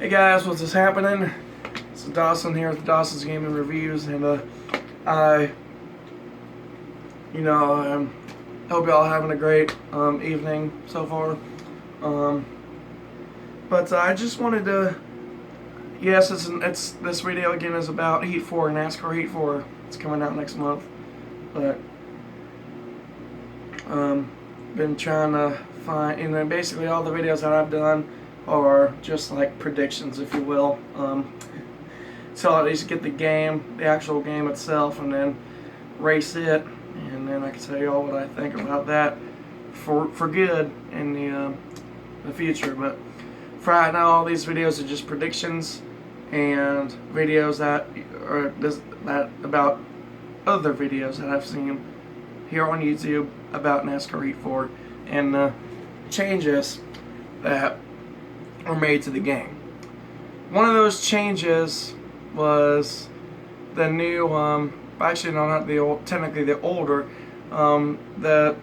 Hey guys, what's this happening? It's Dawson here with Dawson's Gaming Reviews, and I, hope y'all having a great evening so far. But I just wanted to, yes, this video again is about Heat 4, NASCAR Heat 4. It's coming out next month, but been trying to find, and then basically all the videos that I've done are just like predictions, if you will. So at least get the actual game itself, and then race it, and then I can tell you all what I think about that for good in the future. But for right now, all these videos are just predictions and videos that about other videos that I've seen here on YouTube about NASCAR Heat 4 and the changes that are made to the game. One of those changes was the new, actually no, not the old, technically the older, the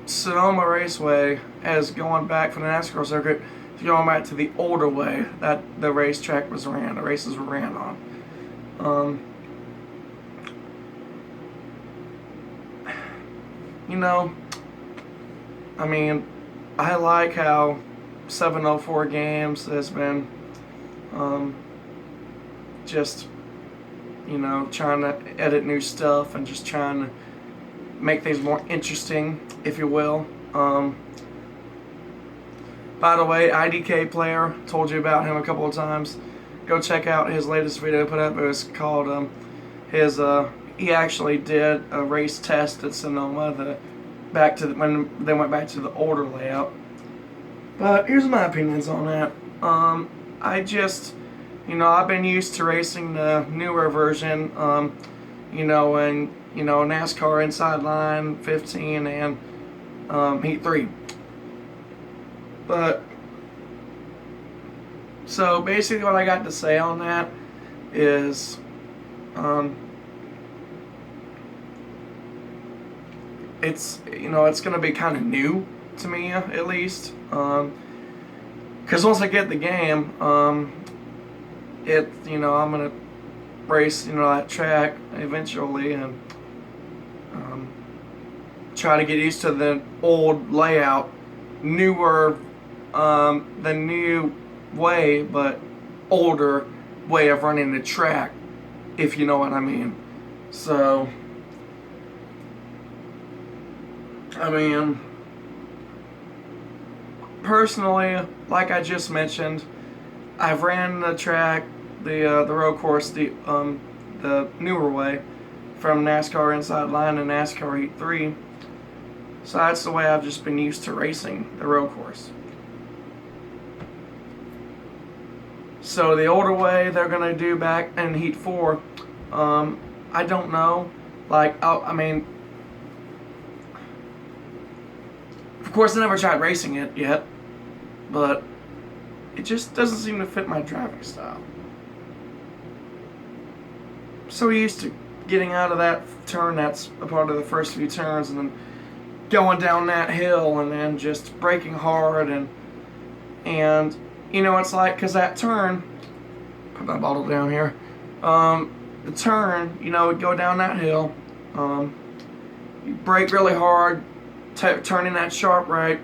Sonoma Raceway is going back for the NASCAR circuit, going back to the older way that the racetrack was ran, the races were ran on. I mean, I like how 704 Games has been just, trying to edit new stuff and just trying to make things more interesting, if you will. By the way, IDK Player, told you about him a couple of times. Go check out his latest video put up. It was called he actually did a race test at Sonoma when they went back to the older layout. But here's my opinions on that. I just, I've been used to racing the newer version, and NASCAR Inside Line 15 and Heat 3. But so basically, what I got to say on that is, it's going to be kind of new to me, at least, because once I get the game, I'm going to race that track eventually, and try to get used to the old layout, the new way, but older way of running the track, if you know what I mean. So personally, like I just mentioned, I've ran the track, the road course, the newer way, from NASCAR Inside Line and NASCAR Heat 3. So that's the way I've just been used to racing the road course. So the older way they're gonna do back in Heat 4, I don't know. Like, of course I never tried racing it yet, but it just doesn't seem to fit my driving style. So used to getting out of that turn that's a part of the first few turns, and then going down that hill, and then just braking hard, and it's like, because that turn, put my bottle down here, the turn, would go down that hill, you brake really hard, turning that sharp right.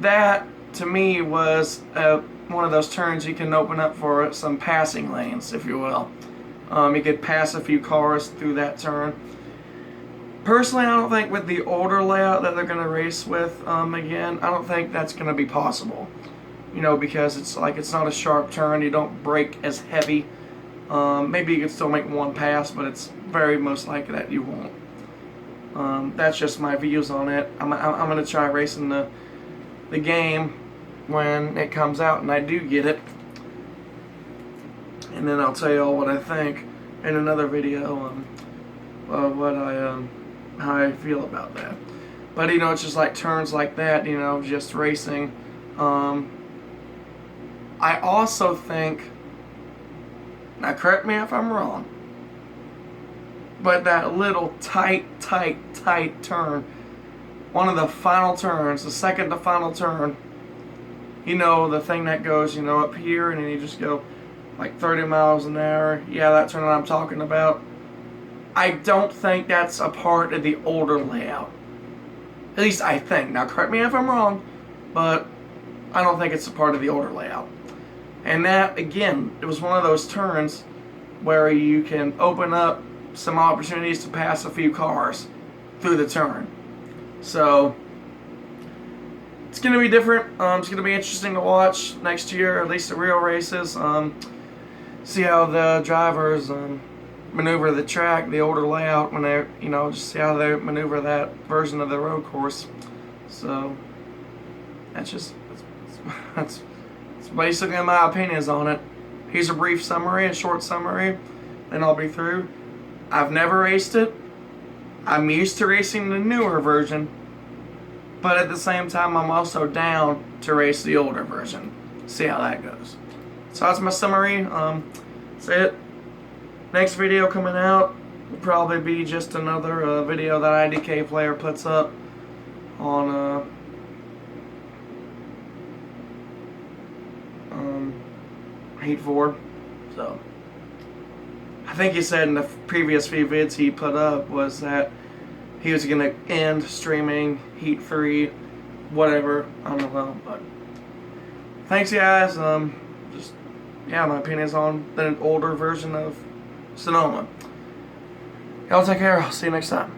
That, to me, was one of those turns you can open up for some passing lanes, if you will. You could pass a few cars through that turn. Personally, I don't think with the older layout that they're going to race with again, I don't think that's going to be possible. Because it's not a sharp turn, you don't brake as heavy. Maybe you can still make one pass, but it's very most likely that you won't. That's just my views on it. I'm going to try racing the game when it comes out and I do get it. And then I'll tell you all what I think in another video, how I feel about that. But it's just like turns like that, just racing. I also think, now correct me if I'm wrong, but that little tight turn, one of the final turns, the second to final turn, You know, the thing that goes, you know, up here and then you just go like 30 miles an hour. Yeah, that's what I'm talking about. I don't think that's a part of the older layout. At least I think. Now, correct me if I'm wrong, but I don't think it's a part of the older layout. And that, again, it was one of those turns where you can open up some opportunities to pass a few cars through the turn. So it's going to be different. It's going to be interesting to watch next year, at least the real races. See how the drivers maneuver the track, the older layout, when they, you know, just see how they maneuver that version of the road course. So that's basically my opinions on it. Here's a brief summary, a short summary, then I'll be through. I've never raced it. I'm used to racing the newer version, but at the same time I'm also down to race the older version. See how that goes. So that's my summary. That's it. Next video coming out will probably be just another video that IDK player puts up on Heat 4. So I think he said in the previous few vids he put up was that he was going to end streaming Heat 3, whatever, I don't know, but thanks guys. Just, yeah, my opinions on the older version of Sonoma. Y'all take care. I'll see you next time.